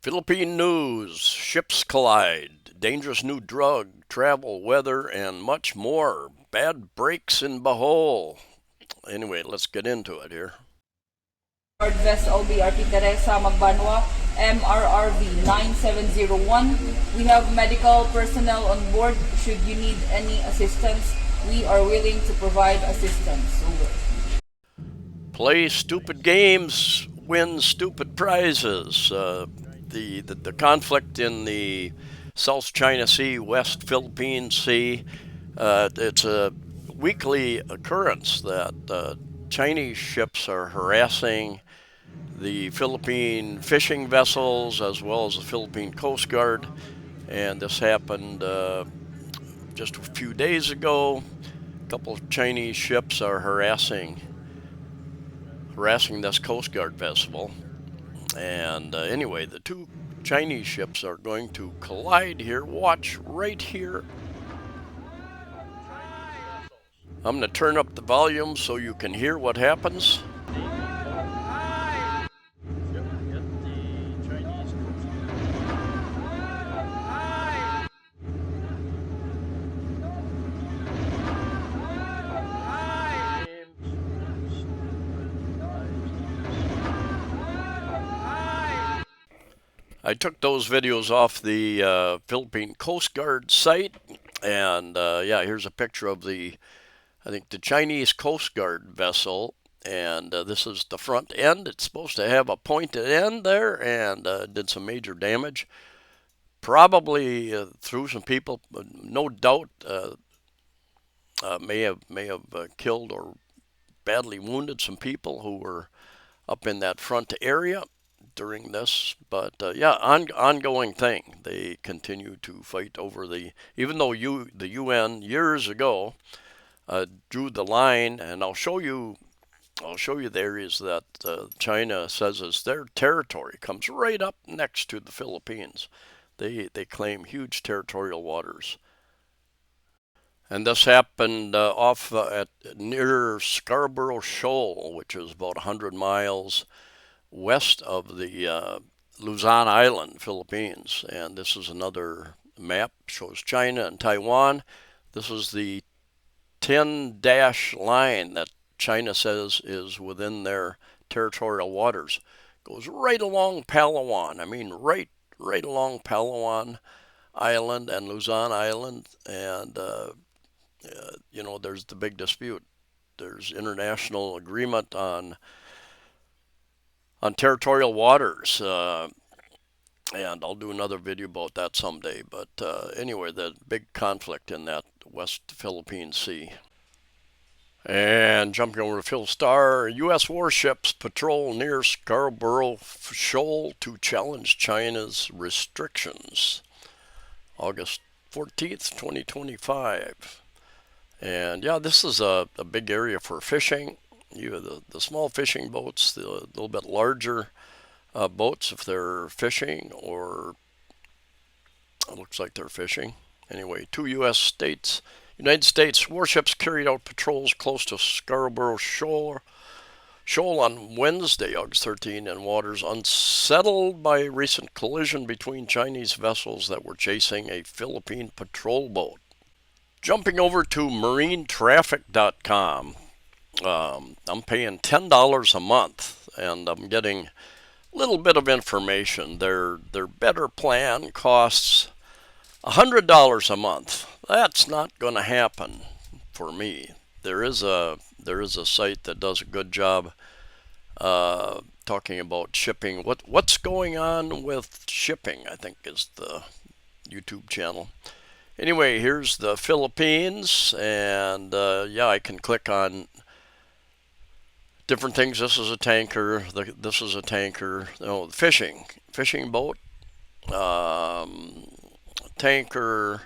Philippine news, ships collide, dangerous new drug, travel, weather, and much more. Bad breaks in Bahol. Anyway, let's get into it here. Guard vessel BRP Teresa Magbanwa, MRRV 9701. We have medical personnel on board. Should you need any assistance, we are willing to provide assistance. Over. Play stupid games, win stupid prizes. The conflict in the South China Sea, West Philippine Sea, it's a weekly occurrence that Chinese ships are harassing the Philippine fishing vessels as well as the Philippine Coast Guard. And this happened just a few days ago. A couple of Chinese ships are harassing this Coast Guard vessel. And anyway, the two Chinese ships are going to collide here. Watch right here. I'm going to turn up the volume so you can hear what happens. I took those videos off the Philippine Coast Guard site, and yeah, here's a picture of I think the Chinese Coast Guard vessel, and this is the front end. It's supposed to have a pointed end there, and did some major damage. Probably threw some people, no doubt, may have killed or badly wounded some people who were up in that front area during this. But yeah, ongoing thing. They continue to fight over even though the UN years ago drew the line, and I'll show you the areas that China says is their territory, comes right up next to the Philippines. They claim huge territorial waters. And this happened off at near Scarborough Shoal, which is about 100 miles west of the Luzon Island, Philippines. And this is another map, shows China and Taiwan. This is the 10-dash line that China says is within their territorial waters. Goes right along Palawan. I mean, right along Palawan Island and Luzon Island. And, you know, there's the big dispute. There's international agreement on territorial waters, and I'll do another video about that someday. But anyway, the big conflict in that West Philippine Sea. And jumping over to Phil Star, U.S. warships patrol near Scarborough Shoal to challenge China's restrictions. August 14th, 2025. And yeah, this is a big area for fishing. You have the small fishing boats, the little bit larger boats if they're fishing, or it looks like they're fishing. Anyway, two United States warships carried out patrols close to Scarborough Shoal on Wednesday, August 13, in waters unsettled by a recent collision between Chinese vessels that were chasing a Philippine patrol boat. Jumping over to marinetraffic.com. I'm paying $10 a month, and I'm getting a little bit of information. Their better plan costs $100 a month. That's not going to happen for me. There is a site that does a good job talking about shipping. What's going on with shipping, I think, is the YouTube channel. Anyway, here's the Philippines, and yeah, I can click on different things. This is a tanker. This is a tanker. No, fishing boat, tanker,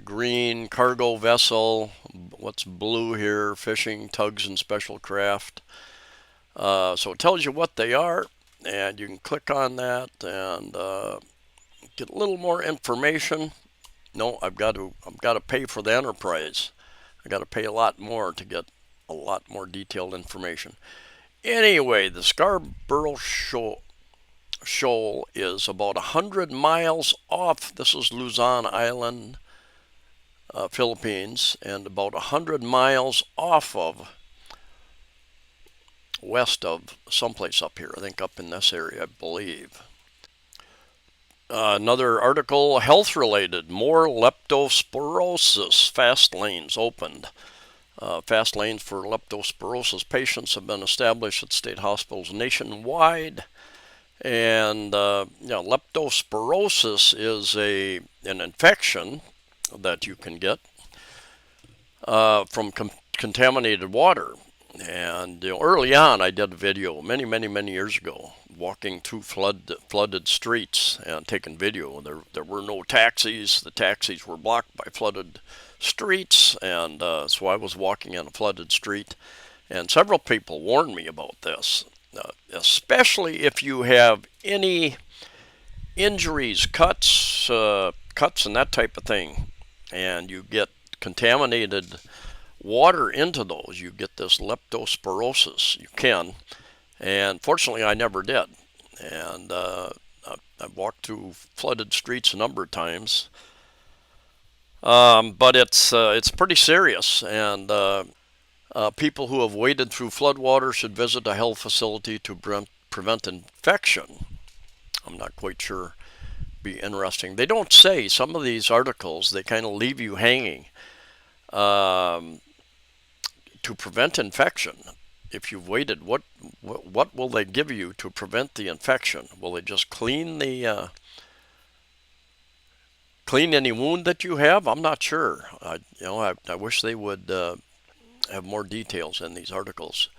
green cargo vessel. What's blue here? Fishing, tugs, and special craft. So it tells you what they are, and you can click on that and get a little more information. No, I've got to pay for the enterprise. I got to pay a lot more to get a lot more detailed information. Anyway, the Scarborough Shoal shoal is about 100 miles off. This is Luzon Island, Philippines, and about 100 miles off of west of someplace up here. I think up in this area, I believe. Another article, health related, more leptospirosis, fast lanes opened. Fast lanes for leptospirosis patients have been established at state hospitals nationwide. And leptospirosis is an infection that you can get from contaminated water. And early on, I did a video many years ago, walking through flooded streets and taking video. There were no taxis. The taxis were blocked by flooded streets, and so I was walking on a flooded street. And several people warned me about this, especially if you have any injuries, cuts and that type of thing, and you get contaminated water into those, you get this leptospirosis. You can, and fortunately I never did. And I've walked through flooded streets a number of times, but it's pretty serious, and people who have waded through floodwater should visit a health facility to prevent infection. I'm not quite sure. Be interesting. They don't say, some of these articles, they kind of leave you hanging. To prevent infection, if you've waited, what will they give you to prevent the infection? Will they just clean any wound that you have? I'm not sure. I wish they would have more details in these articles.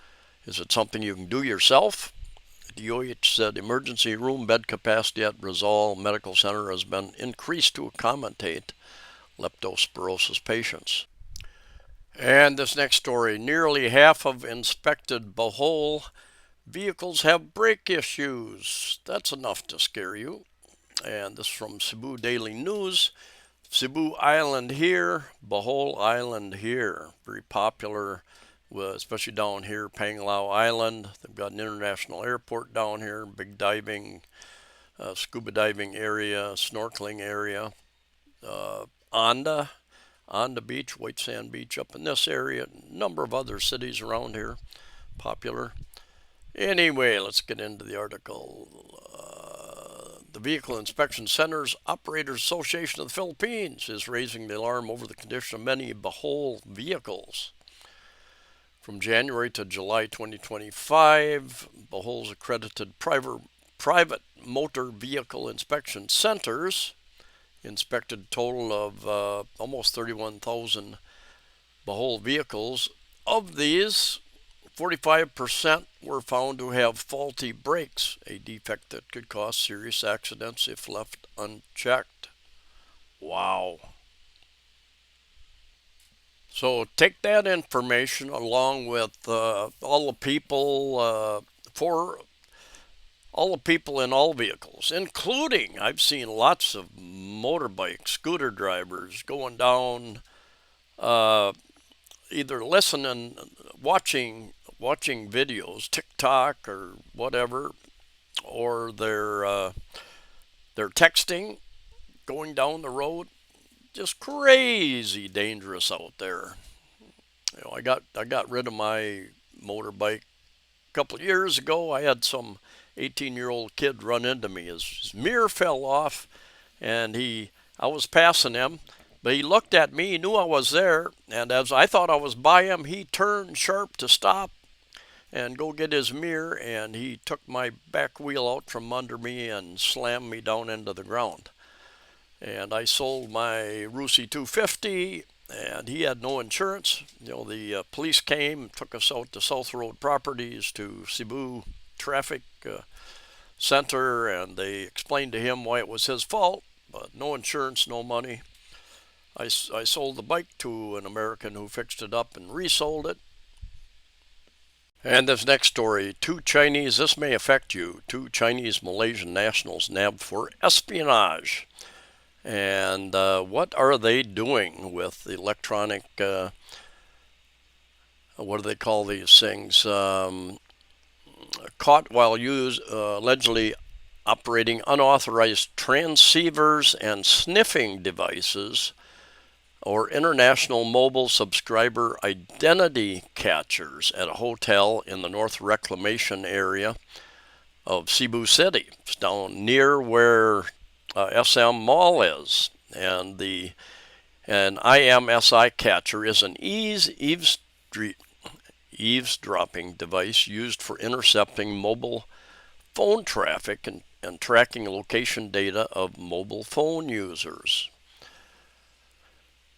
Is it something you can do yourself? The DOH said emergency room bed capacity at Rizal Medical Center has been increased to accommodate leptospirosis patients. And this next story, nearly half of inspected Bohol vehicles have brake issues. That's enough to scare you. And this from Cebu Daily News. Cebu Island here, Bohol Island here. Very popular, especially down here, Panglao Island. They've got an international airport down here, big diving, scuba diving area, snorkeling area. Anda Beach, White Sand Beach up in this area, a number of other cities around here, popular. Anyway, let's get into the article. The Vehicle Inspection Centers Operators Association of the Philippines is raising the alarm over the condition of many Bohol vehicles. From January to July 2025, Bohol's accredited private motor vehicle inspection centers inspected a total of almost 31,000 Bohol vehicles. Of these, 45% were found to have faulty brakes, a defect that could cause serious accidents if left unchecked. Wow. So take that information along with all the people in all vehicles, including, I've seen lots of motorbike, scooter drivers going down, either listening, watching videos, TikTok or whatever, or they're texting, going down the road. Just crazy dangerous out there. I got rid of my motorbike a couple of years ago. I had some 18-year-old kid run into me. His mirror fell off, and I was passing him, but he looked at me, he knew I was there, and as I thought I was by him, he turned sharp to stop and go get his mirror, and he took my back wheel out from under me and slammed me down into the ground. And I sold my Rusi 250, and he had no insurance. The police came, took us out to South Road Properties to Cebu Traffic Center, and they explained to him why it was his fault, but no insurance, no money. I sold the bike to an American who fixed it up and resold it. And this next story, this may affect you, 2 Chinese Malaysian nationals nabbed for espionage. And what are they doing with the electronic, what do they call these things? Caught while allegedly operating unauthorized transceivers and sniffing devices or international mobile subscriber identity catchers at a hotel in the North Reclamation area of Cebu City. It's down near where SM Mall is. And an IMSI catcher is an eavesdropping device used for intercepting mobile phone traffic and tracking location data of mobile phone users.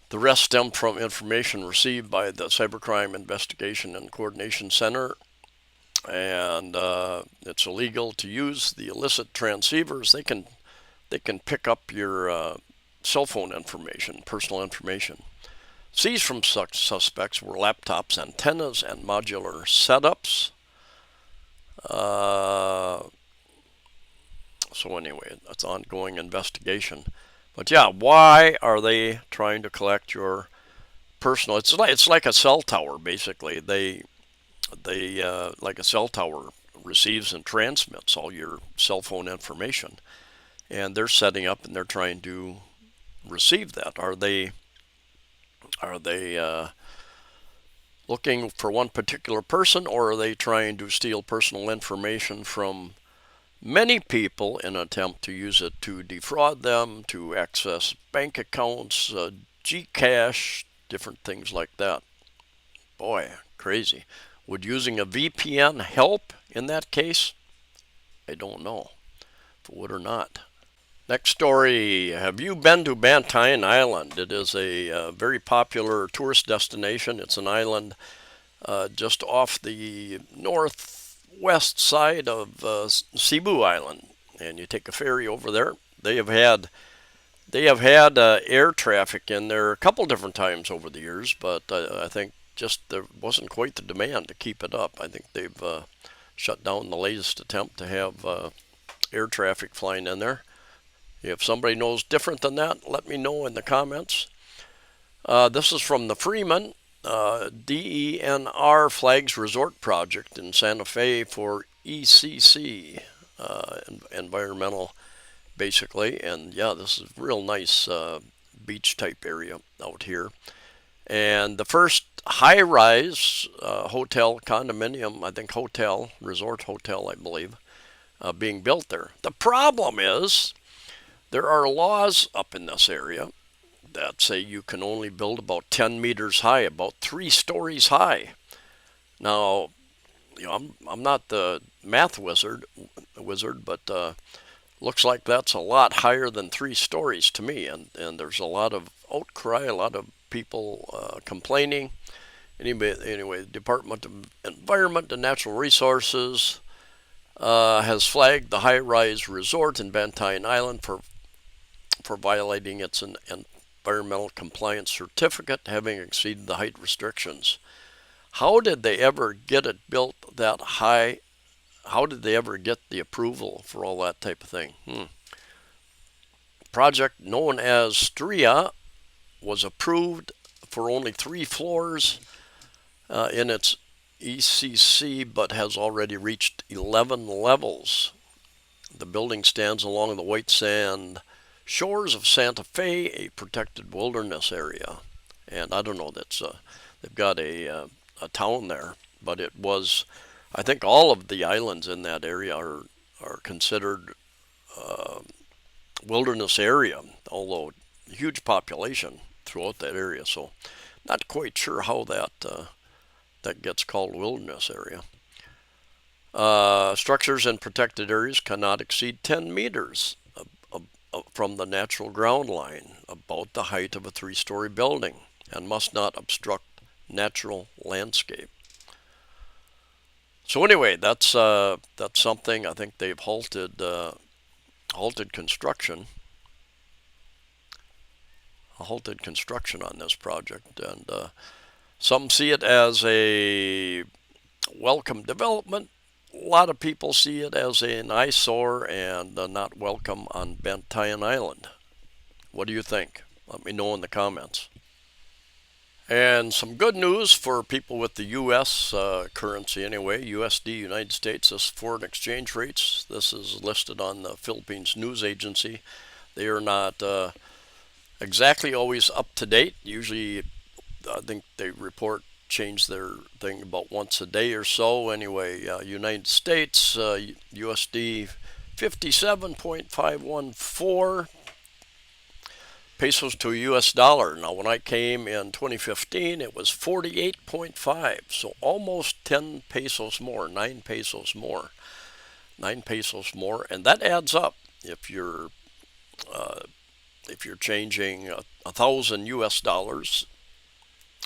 The rest stemmed from information received by the Cybercrime Investigation and Coordination Center, and it's illegal to use the illicit transceivers. They can pick up your cell phone information, personal information. Seized from such suspects were laptops, antennas, and modular setups. So anyway, that's ongoing investigation. But yeah, why are they trying to collect your personal? It's like a cell tower basically. They like a cell tower receives and transmits all your cell phone information, and they're setting up and they're trying to receive that. Are they looking for one particular person, or are they trying to steal personal information from many people in an attempt to use it to defraud them, to access bank accounts, Gcash, different things like that? Boy, crazy. Would using a VPN help in that case? I don't know if it would or not. Next story. Have you been to Balayan Island? It is a very popular tourist destination. It's an island just off the northwest side of Cebu Island, and you take a ferry over there. They have had air traffic in there a couple different times over the years, but I think just there wasn't quite the demand to keep it up. I think they've shut down the latest attempt to have air traffic flying in there. If somebody knows different than that, let me know in the comments. This is from the Freeman DENR Flags Resort Project in Santa Fe for ECC, environmental, basically. And yeah, this is real nice beach type area out here. And the first high-rise hotel condominium, I think resort hotel, I believe, being built there. The problem is there are laws up in this area that say you can only build about 10 meters high, about 3 stories high. Now, I'm not the math wizard, but looks like that's a lot higher than 3 stories to me, and there's a lot of outcry, a lot of people complaining. Anyway, the Department of Environment and Natural Resources has flagged the high-rise resort in Balayan Island for violating its environmental compliance certificate, having exceeded the height restrictions. How did they ever get it built that high? How did they ever get the approval for all that type of thing? Project known as Stria was approved for only 3 floors in its ECC, but has already reached 11 levels. The building stands along the white sand shores of Santa Fe, a protected wilderness area. And I don't know, they've got a town there, but it was, I think all of the islands in that area are considered wilderness area, although huge population throughout that area. So not quite sure how that gets called wilderness area. Structures in protected areas cannot exceed 10 meters from the natural ground line, about the height of a 3-story building, and must not obstruct natural landscape. So anyway, that's something. I think they've halted construction. Halted construction on this project, and some see it as a welcome development. A lot of people see it as an eyesore and not welcome on Balayan Island. What do you think? Let me know in the comments. And some good news for people with the U.S. Currency anyway, USD, United States, this foreign exchange rates. This is listed on the Philippines News Agency. They are not exactly always up to date. Usually, I think they change their thing about once a day or so. Anyway, United States, USD 57.514 pesos to a US dollar. Now, when I came in 2015, it was 48.5, so almost 10 pesos more, 9 pesos more, 9 pesos more, and that adds up uh, if you're changing 1,000 US dollars.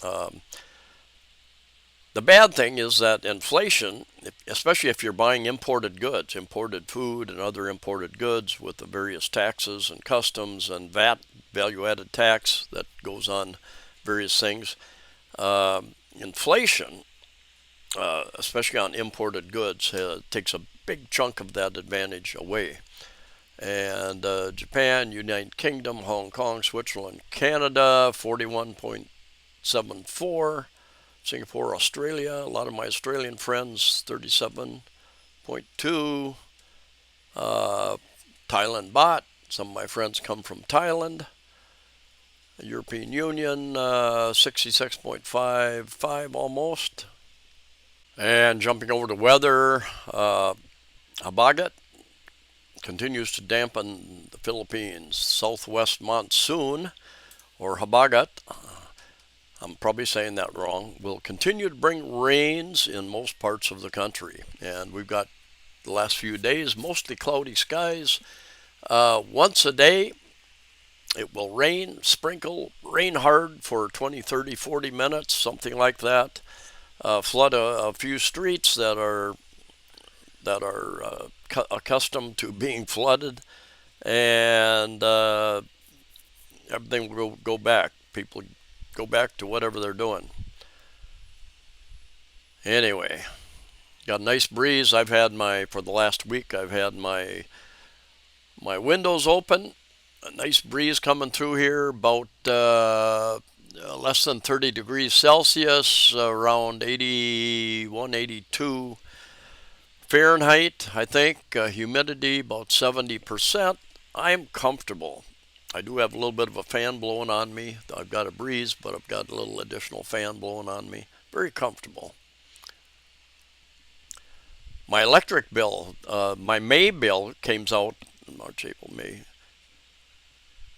Um, the bad thing is that inflation, especially if you're buying imported goods, imported food and other imported goods with the various taxes and customs and VAT, value added tax that goes on various things, inflation, especially on imported goods, takes a big chunk of that advantage away. And Japan, United Kingdom, Hong Kong, Switzerland, Canada, 41.74. Singapore, Australia, a lot of my Australian friends, 37.2. Thailand baht, some of my friends come from Thailand. European Union, 66.55 almost. And jumping over to weather, Habagat continues to dampen the Philippines. Southwest monsoon, or Habagat, I'm probably saying that wrong, will continue to bring rains in most parts of the country. And we've got the last few days mostly cloudy skies. Once a day, it will rain, sprinkle, rain hard for 20, 30, 40 minutes, something like that. Flood a few streets that are accustomed to being flooded, and everything will go back. People go back to whatever they're doing. Anyway, got a nice breeze. For the last week, I've had my windows open. A nice breeze coming through here, about less than 30 degrees Celsius, around 81, 82 Fahrenheit, I think. Humidity about 70%. I'm comfortable. I do have a little bit of a fan blowing on me. I've got a breeze, but I've got a little additional fan blowing on me. Very comfortable. My electric bill, my May bill came out in March, April, May.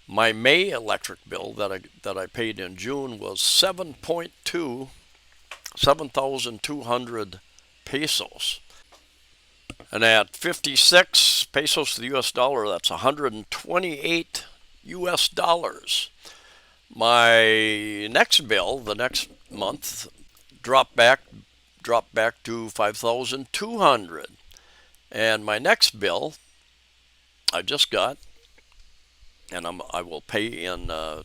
My May electric bill that I paid in June was 7,200 pesos. And at 56 pesos to the US dollar, that's 128 US dollars. My next bill, the next month, dropped back to 5,200. And my next bill I just got, and I will pay in a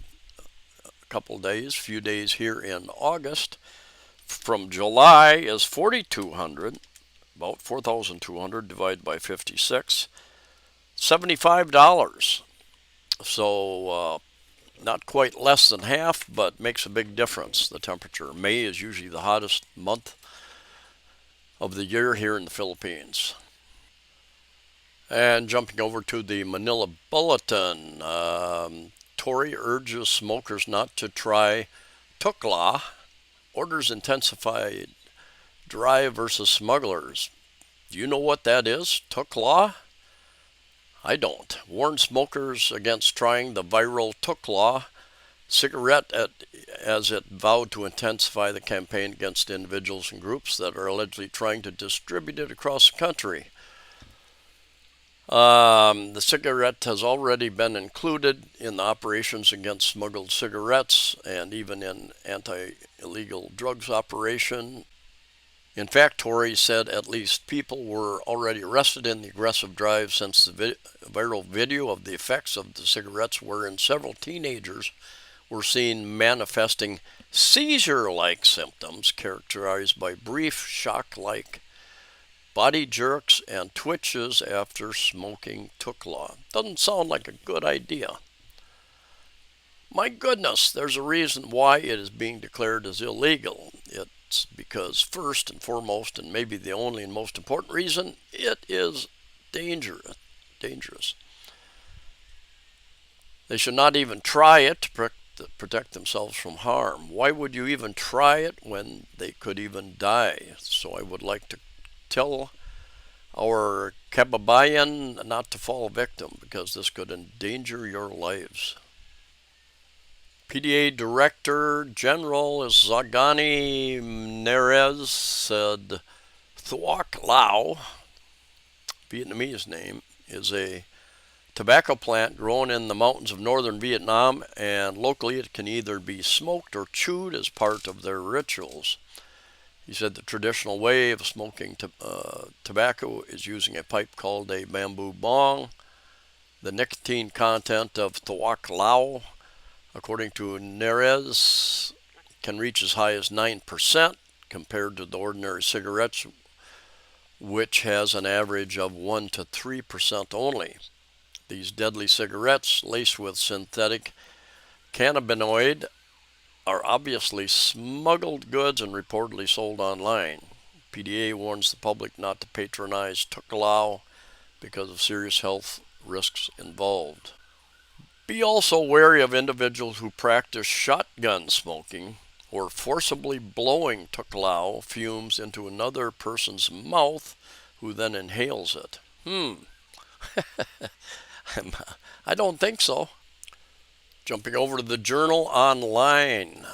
couple days, few days here in August, from July is 4,200, about 4,200 divided by 56, $75. So not quite less than half, but makes a big difference, the temperature. May is usually the hottest month of the year here in the Philippines. And jumping over to the Manila Bulletin, Tory urges smokers not to try Tuklaw, orders intensified drive versus smugglers. Do you know what that is, Tuklaw? I don't. Warn smokers against trying the viral Tuklaw cigarette as it vowed to intensify the campaign against individuals and groups that are allegedly trying to distribute it across the country. The cigarette has already been included in the operations against smuggled cigarettes and even in anti-illegal drugs operation. In fact, Tory said at least people were already arrested in the aggressive drive since the viral video of the effects of the cigarettes, wherein several teenagers were seen manifesting seizure-like symptoms characterized by brief shock-like body jerks and twitches after smoking Tuklaw. Doesn't sound like a good idea. My goodness, there's a reason why it is being declared as illegal. It's because, first and foremost, and maybe the only and most important reason, it is dangerous. Dangerous. They should not even try it to protect themselves from harm. Why would you even try it when they could even die? So I would like to tell our kababayan not to fall victim, because this could endanger your lives. PDA Director General Zagani Nerez said Tuklaw, Vietnamese name, is a tobacco plant grown in the mountains of northern Vietnam, and locally it can either be smoked or chewed as part of their rituals. He said the traditional way of smoking tobacco is using a pipe called a bamboo bong. The nicotine content of Tuklaw, according to Nerez, can reach as high as 9% compared to the ordinary cigarettes, which has an average of 1 to 3% only. These deadly cigarettes, laced with synthetic cannabinoid, are obviously smuggled goods and reportedly sold online. PDA warns the public not to patronize Tuklaw because of serious health risks involved. Be also wary of individuals who practice shotgun smoking or forcibly blowing Tuklaw fumes into another person's mouth, who then inhales it. I don't think so. Jumping over to the Journal Online,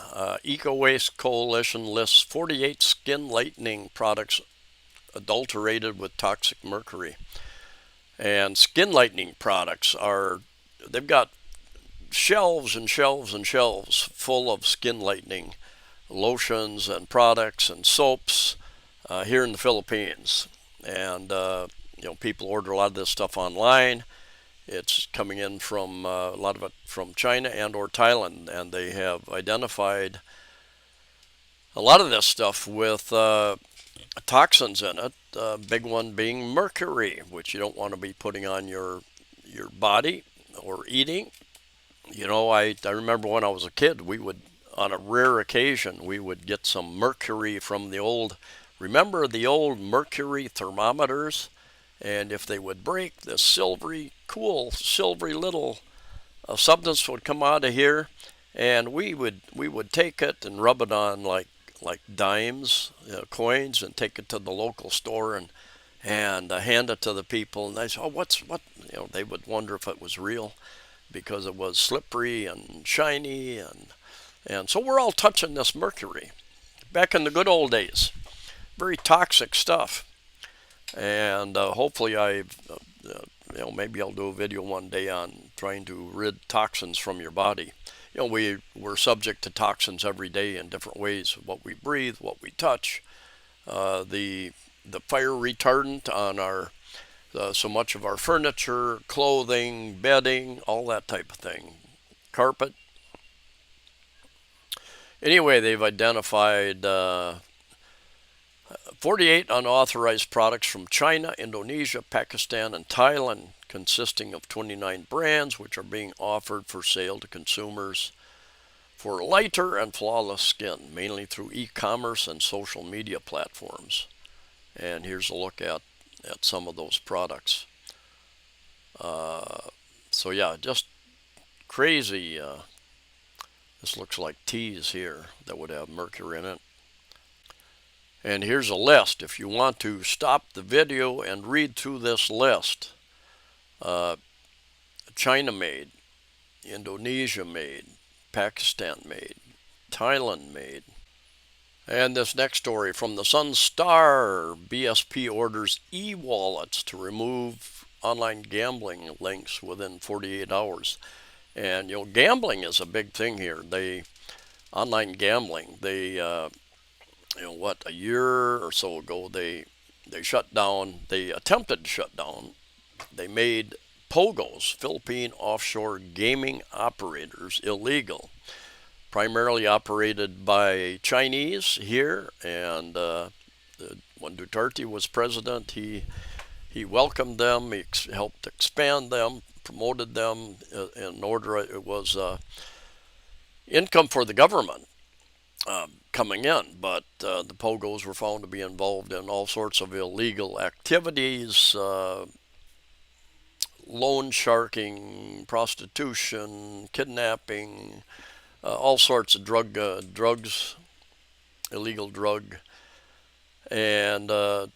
Eco Waste Coalition lists 48 skin lightening products adulterated with toxic mercury. And skin lightening products they've got shelves and shelves and shelves full of skin lightening lotions and products and soaps here in the Philippines. And people order a lot of this stuff online. It's coming in from a lot of it from China and or Thailand, and they have identified a lot of this stuff with toxins in it. Big one being mercury, which you don't want to be putting on your body or eating. I remember when I was a kid, we would, on a rare occasion, we would get some mercury from remember the old mercury thermometers? And if they would break, this cool silvery little substance would come out of here, and we would take it and rub it on like dimes, coins, and take it to the local store and hand it to the people. And they say, "Oh, what?" They would wonder if it was real, because it was slippery and shiny, and so we're all touching this mercury. Back in the good old days, very toxic stuff. And hopefully maybe I'll do a video one day on trying to rid toxins from your body. We're subject to toxins every day in different ways: what we breathe, what we touch, the fire retardant on so much of our furniture, clothing, bedding, all that type of thing, carpet. Anyway, they've identified 48 unauthorized products from China, Indonesia, Pakistan, and Thailand, consisting of 29 brands, which are being offered for sale to consumers for lighter and flawless skin, mainly through e-commerce and social media platforms. And here's a look at some of those products. So yeah, just crazy. This looks like teas here that would have mercury in it. And here's a list. If you want to stop the video and read through this list: China made, Indonesia made, Pakistan made, Thailand made. And this next story from the Sun Star: BSP orders e-wallets to remove online gambling links within 48 hours. And gambling is a big thing here. Online gambling, a year or so ago, they shut down, they attempted to shut down, they made POGOs, Philippine Offshore Gaming Operators, illegal, primarily operated by Chinese here. And when Duterte was president, he welcomed them, he helped expand them, promoted them in order. It was income for the government coming in, but the pogos were found to be involved in all sorts of illegal activities, loan sharking, prostitution, kidnapping, all sorts of drugs, illegal drug, and other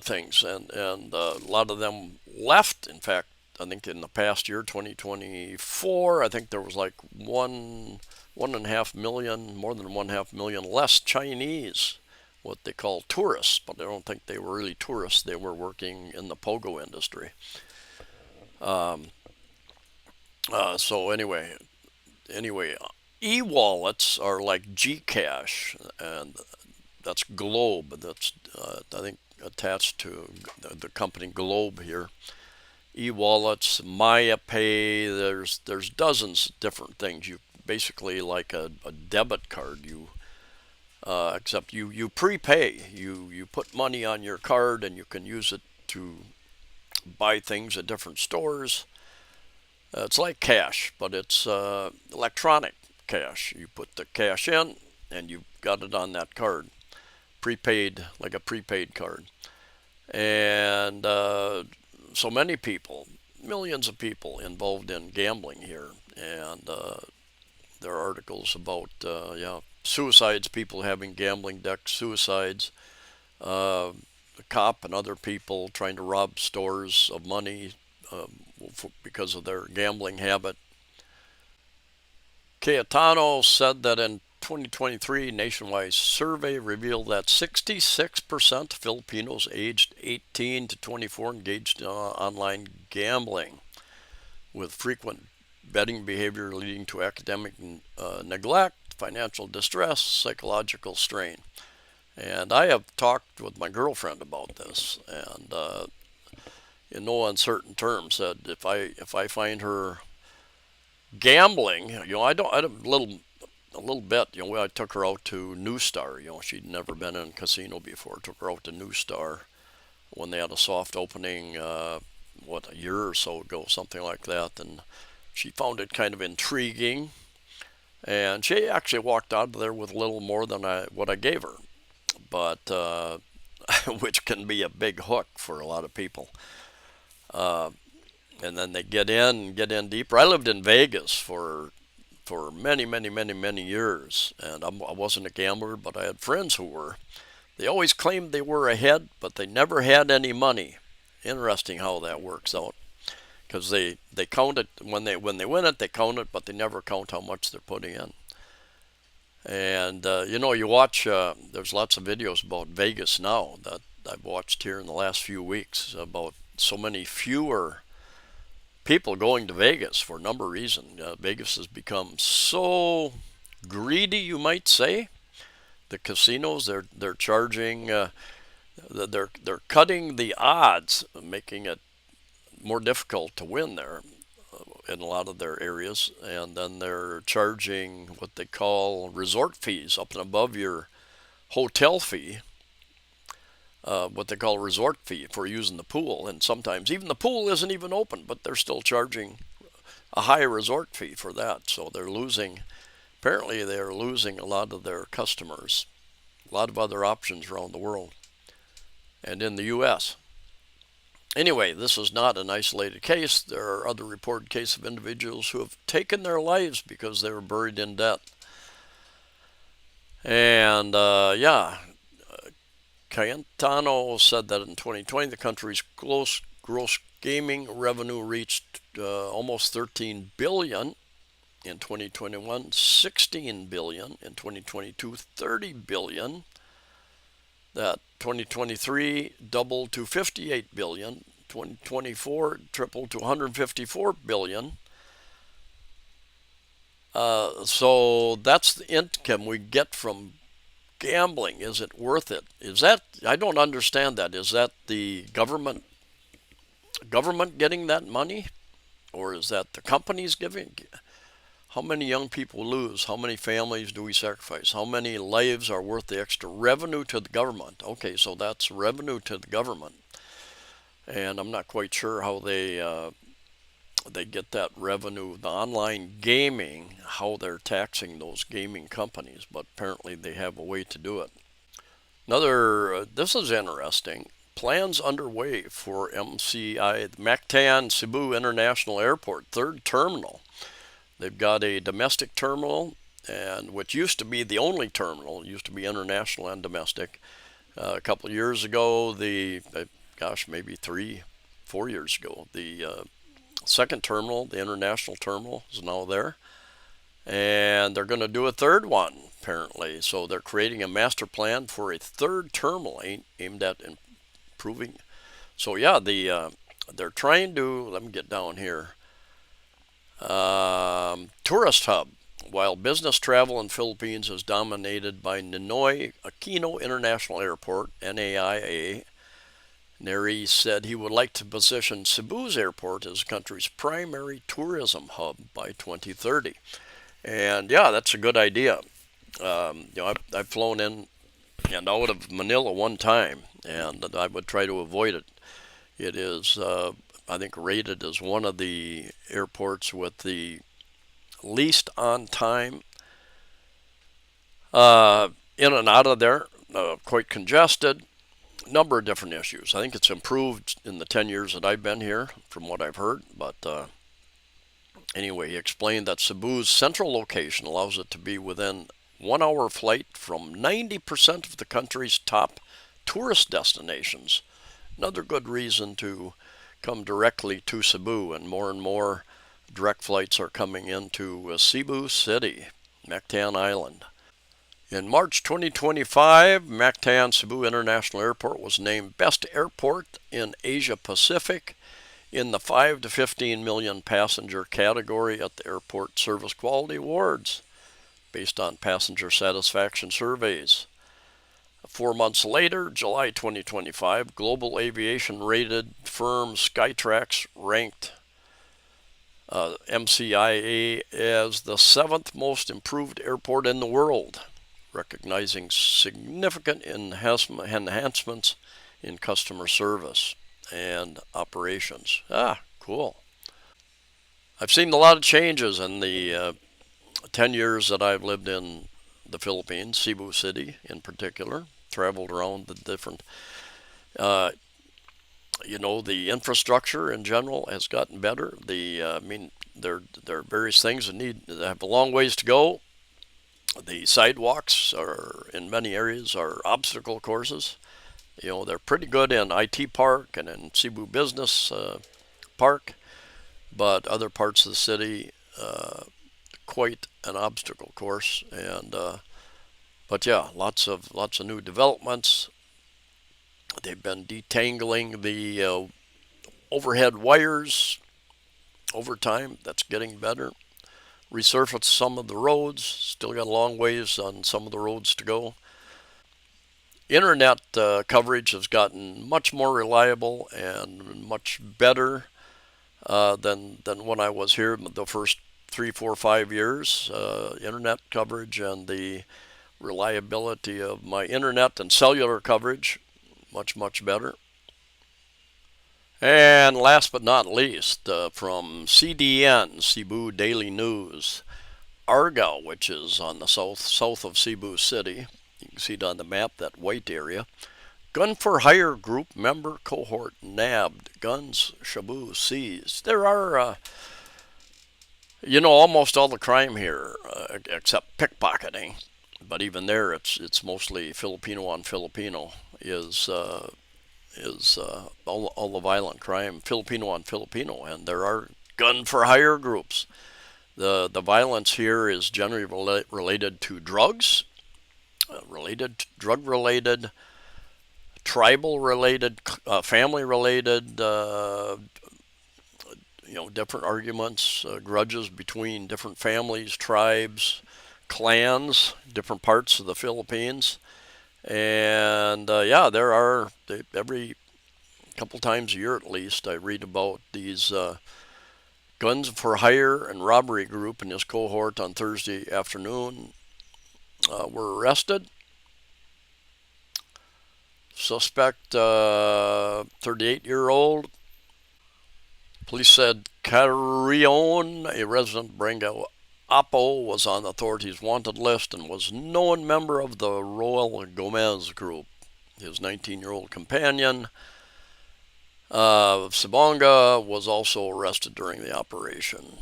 things, and a lot of them left. In fact, I think in the past year, 2024, I think there was like 1.5 million, more than 1.5 million less Chinese, what they call tourists, but I don't think they were really tourists. They were working in the pogo industry. Um, so anyway, e-wallets are like Gcash, and that's Globe. That's I think attached to the company Globe here. E-wallets, Maya Pay. There's dozens of different things. You basically like a debit card. Except you prepay. You put money on your card and you can use it to buy things at different stores. It's like cash, but it's electronic cash. You put the cash in and you got it on that card, prepaid, like a prepaid card. And so many people, millions of people involved in gambling here, and there are articles about suicides, people having gambling deck suicides, the cop and other people trying to rob stores of money because of their gambling habit. Cayetano said that in 2023 nationwide survey revealed that 66% of Filipinos aged 18 to 24 engaged in online gambling, with frequent betting behavior leading to academic neglect, financial distress, psychological strain. And I have talked with my girlfriend about this, and in no uncertain terms said if I find her gambling, a little bit, I took her out to New Star. She'd never been in a casino before. Took her out to New Star when they had a soft opening, a year or so ago, something like that, and she found it kind of intriguing. And she actually walked out of there with a little more than what I gave her, but which can be a big hook for a lot of people. Uh, and then they get in deeper. I lived in Vegas for many, many, many, many years, and I wasn't a gambler, but I had friends who were. They always claimed they were ahead, but they never had any money. Interesting how that works out, because they count it when they win it, they count it, but they never count how much they're putting in. And you watch. There's lots of videos about Vegas now that I've watched here in the last few weeks about so many fewer people going to Vegas for a number of reasons. Vegas has become so greedy, you might say. The casinos, they're charging, they're cutting the odds, making it more difficult to win there in a lot of their areas, and then they're charging what they call resort fees up and above your hotel fee. What they call a resort fee for using the pool, and sometimes even the pool isn't even open, but they're still charging a high resort fee for that. So they're losing. Apparently, they're losing a lot of their customers. A lot of other options around the world and in the U.S. Anyway, this is not an isolated case. There are other reported cases of individuals who have taken their lives because they were buried in debt. And Cayetano said that in 2020 the country's gross gaming revenue reached almost 13 billion. In 2021, 16 billion. In 2022, 30 billion. That 2023 doubled to 58 billion. 2024 tripled to 154 billion. So that's the income we get from gambling. Is it worth it? Is that, I don't understand that. Is that the government getting that money, or is that the companies giving? How many young people lose? How many families do we sacrifice? How many lives are worth the extra revenue to the government? Okay, so that's revenue to the government, and I'm not quite sure how they they get that revenue, the online gaming, how they're taxing those gaming companies, but apparently they have a way to do it. This is interesting. Plans underway for MCI, Mactan Cebu International Airport, third terminal. They've got a domestic terminal, and which used to be the only terminal, used to be international and domestic. A couple of years ago, maybe 4 years ago, the second terminal, the international terminal, is now there. And they're going to do a third one, apparently. So they're creating a master plan for a third terminal aimed at improving. So, yeah, they're trying to, let me get down here, tourist hub. While business travel in Philippines is dominated by Ninoy Aquino International Airport, NAIA, Neri said he would like to position Cebu's airport as the country's primary tourism hub by 2030. And yeah, that's a good idea. I've flown in and out of Manila one time, and I would try to avoid it. It is, I think, rated as one of the airports with the least on time in and out of there, quite congested. Number of different issues. I think it's improved in the 10 years that I've been here, from what I've heard. But anyway, he explained that Cebu's central location allows it to be within 1 hour flight from 90% of the country's top tourist destinations. Another good reason to come directly to Cebu, and more direct flights are coming into Cebu City, Mactan Island. In March 2025, Mactan Cebu International Airport was named Best Airport in Asia Pacific in the 5 to 15 million passenger category at the Airport Service Quality Awards, based on passenger satisfaction surveys. 4 months later, July 2025, global aviation rated firm Skytrax ranked MCIA as the seventh most improved airport in the world, recognizing significant enhancements in customer service and operations. Cool. I've seen a lot of changes in the 10 years that I've lived in the Philippines, Cebu City in particular. Traveled around the different, the infrastructure in general has gotten better. There are various things that have a long ways to go. The sidewalks in many areas are obstacle courses. They're pretty good in IT Park and in Cebu Business Park, but other parts of the city, quite an obstacle course. But yeah, lots of new developments. They've been detangling the overhead wires over time. That's getting better. Resurfaced some of the roads. Still got a long ways on some of the roads to go. Internet coverage has gotten much more reliable and much better than when I was here the first 3, 4, 5 years. Internet coverage and the reliability of my internet and cellular coverage, much better. And last but not least, from CDN, Cebu Daily News, Argao, which is on the south of Cebu City. You can see it on the map, that white area. Gun for Hire group member cohort nabbed. Guns, shabu seized. There are, almost all the crime here, except pickpocketing. But even there, it's mostly Filipino on Filipino is all the violent crime Filipino on Filipino, and there are gun for hire groups. The violence here is generally related to drugs, drug related, tribal related, family related. Different arguments, grudges between different families, tribes, clans, different parts of the Philippines. And there are, every couple times a year at least, I read about these guns for hire and robbery group and his cohort on Thursday afternoon were arrested. Suspect, 38-year-old, Police said Carrion, a resident Brango Apo, was on the authorities' wanted list and was a known member of the Royal Gomez group. His 19-year-old companion, Sibonga, was also arrested during the operation.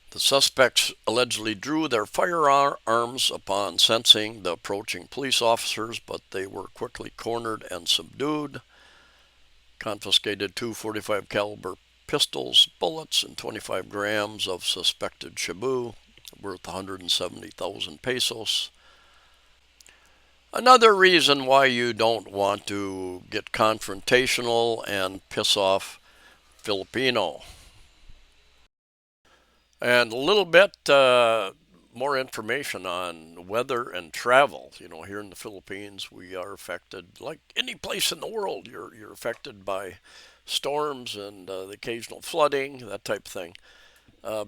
The suspects allegedly drew their firearms upon sensing the approaching police officers, but they were quickly cornered and subdued. Confiscated two 45 caliber pistols, bullets, and 25 grams of suspected Cebu, worth 170,000 pesos. Another reason why you don't want to get confrontational and piss off Filipino. And a little bit more information on weather and travel. You know, here in the Philippines, we are affected, like any place in the world, you're affected by storms and the occasional flooding, that type of thing.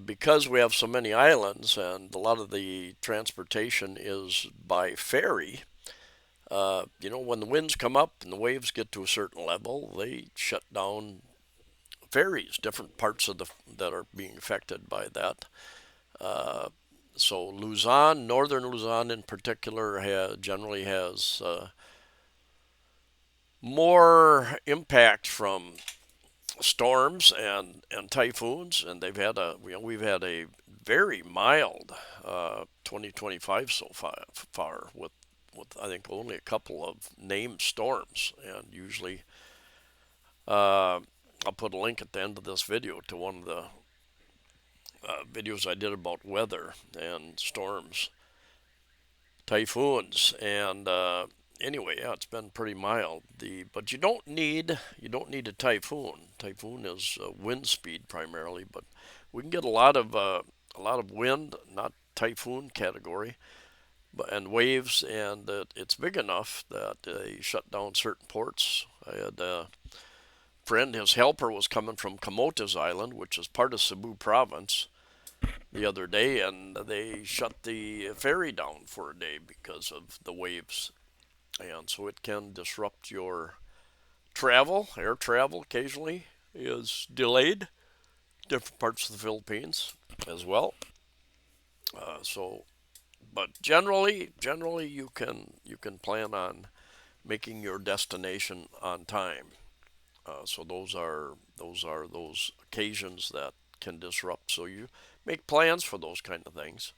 Because we have so many islands and a lot of the transportation is by ferry, you know, when the winds come up and the waves get to a certain level, they shut down ferries, different parts of the that are being affected by that. Uh, so Luzon, northern Luzon in particular, generally has more impact from storms and typhoons, and we've had a very mild 2025 so far with I think only a couple of named storms, and usually uh, I'll put a link at the end of this video to one of the videos I did about weather and storms, typhoons, and anyway, yeah, it's been pretty mild. But you don't need a typhoon. Typhoon is wind speed primarily, but we can get a lot of wind, not typhoon category, but and waves, and it's big enough that they shut down certain ports. I had a friend, his helper was coming from Camotes Island, which is part of Cebu province, the other day, and they shut the ferry down for a day because of the waves. And so it can disrupt your travel. Air travel occasionally is delayed, different parts of the Philippines as well. So, but generally you can plan on making your destination on time. So those are those occasions that can disrupt. So you make plans for those kind of things.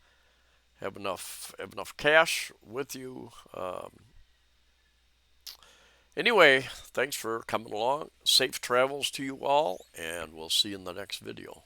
Have enough cash with you. Anyway, thanks for coming along. Safe travels to you all, and we'll see you in the next video.